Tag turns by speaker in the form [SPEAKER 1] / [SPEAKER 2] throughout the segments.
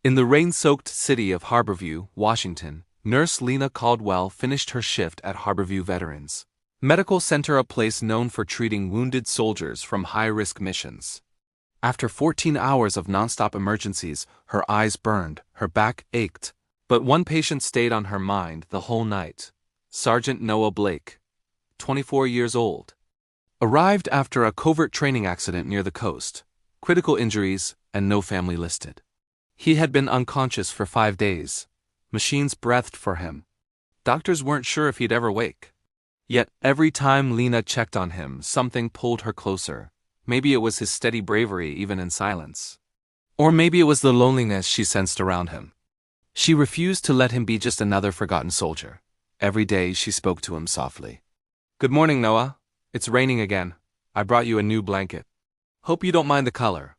[SPEAKER 1] In the rain-soaked city of Harborview, Washington, Nurse Lena Caldwell finished her shift at Harborview Veterans Medical Center, a place known for treating wounded soldiers from high-risk missions. After 14 hours of nonstop emergencies, her eyes burned, her back ached, but one patient stayed on her mind the whole night. Sergeant Noah Blake, 24 years old. Arrived after a covert training accident near the coast, critical injuries, and no family listed. He had been unconscious for 5 days. Machines breathed for him. Doctors weren't sure if he'd ever wake. Yet every time Lena checked on him, something pulled her closer. Maybe it was his steady bravery even in silence. Or maybe it was the loneliness she sensed around him. She refused to let him be just another forgotten soldier. Every day she spoke to him softly. "Good morning, Noah. It's raining again. I brought you a new blanket. Hope you don't mind the color."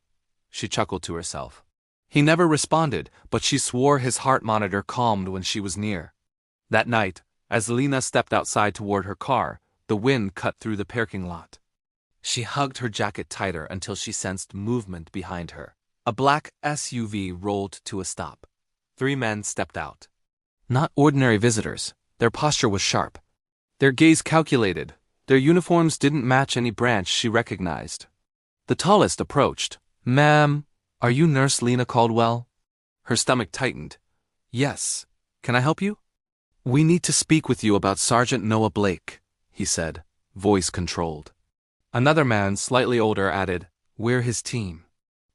[SPEAKER 1] She chuckled to herself. He never responded, but she swore his heart monitor calmed when she was near. That night, as Lena stepped outside toward her car, the wind cut through the parking lot. She hugged her jacket tighter until she sensed movement behind her. A black SUV rolled to a stop. 3 men stepped out. Not ordinary visitors. Their posture was sharp. Their gaze calculated. Their uniforms didn't match any branch she recognized. The tallest approached. "Ma'am, are you Nurse Lena Caldwell?" Her stomach tightened. "Yes. Can I help you?" "We need to speak with you about Sergeant Noah Blake," he said, voice controlled. Another man, slightly older, added, "We're his team.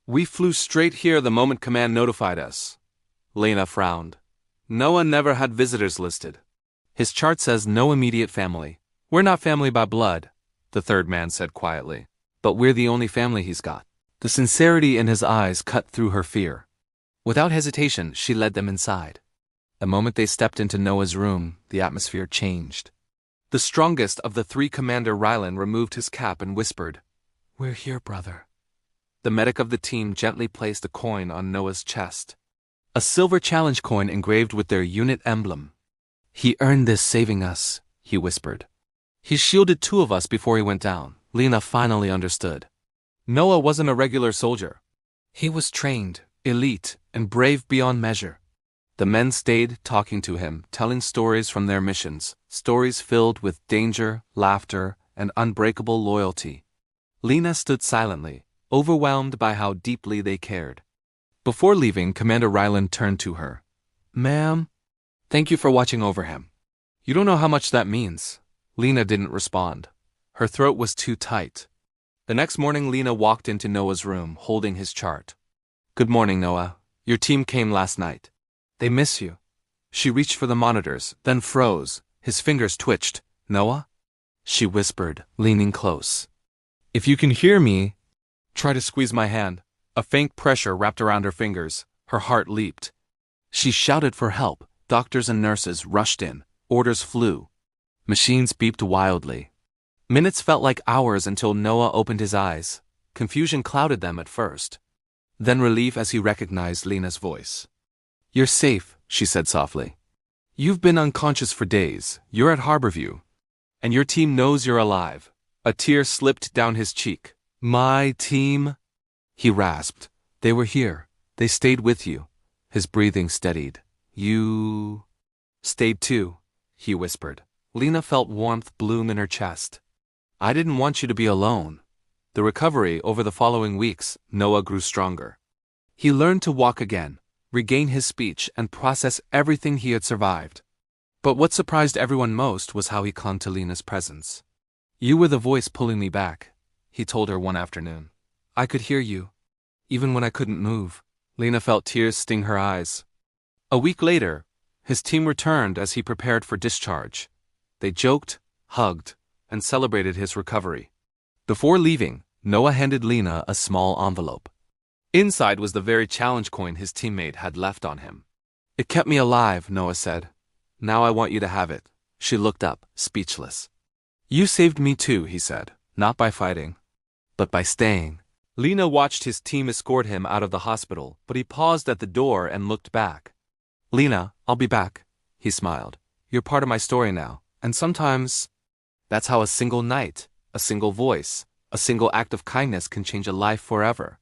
[SPEAKER 1] We flew straight here the moment command notified us." Lena frowned. "Noah never had visitors listed. His chart says no immediate family. We're not family by blood," the third man said quietly. "But we're the only family he's got." The sincerity in his eyes cut through her fear. Without hesitation, she led them inside. The moment they stepped into Noah's room, the atmosphere changed. The strongest of the 3, Commander Rylan, removed his cap and whispered, "We're here, brother." The medic of the team gently placed a coin on Noah's chest. A silver challenge coin engraved with their unit emblem. "He earned this saving us," he whispered. "He shielded 2 of us before he went down." Lena finally understood. Noah wasn't a regular soldier. He was trained, elite, and brave beyond measure. The men stayed talking to him, telling stories from their missions, stories filled with danger, laughter, and unbreakable loyalty. Lena stood silently, overwhelmed by how deeply they cared. Before leaving, Commander Ryland turned to her. "Ma'am, thank you for watching over him. You don't know how much that means." Lena didn't respond. Her throat was too tight. The next morning, Lena walked into Noah's room, holding his chart. "Good morning, Noah. Your team came last night. They miss you." She reached for the monitors, then froze. His fingers twitched. "Noah?" she whispered, leaning close. "If you can hear me, try to squeeze my hand." A faint pressure wrapped around her fingers. Her heart leaped. She shouted for help. Doctors and nurses rushed in. Orders flew. Machines beeped wildly. Minutes felt like hours until Noah opened his eyes. Confusion clouded them at first. Then relief as he recognized Lena's voice. "You're safe," she said softly. "You've been unconscious for days. You're at Harborview. And your team knows you're alive." A tear slipped down his cheek. "My team?" he rasped. "They were here. They stayed with you." His breathing steadied. "You stayed too," he whispered. Lena felt warmth bloom in her chest. "I didn't want you to be alone." The recovery over the following weeks, Noah grew stronger. He learned to walk again, regain his speech, and process everything he had survived. But what surprised everyone most was how he clung to Lena's presence. "You were the voice pulling me back," he told her one afternoon. "I could hear you, even when I couldn't move." Lena felt tears sting her eyes. A week later, his team returned as he prepared for discharge. They joked, hugged, and celebrated his recovery. Before leaving, Noah handed Lena a small envelope. Inside was the very challenge coin his teammate had left on him. "It kept me alive," Noah said. "Now I want you to have it." She looked up, speechless. "You saved me too," he said, "not by fighting, but by staying." Lena watched his team escort him out of the hospital, but he paused at the door and looked back. "Lena, I'll be back," he smiled. "You're part of my story now, and sometimes that's how a single night, a single voice, a single act of kindness can change a life forever."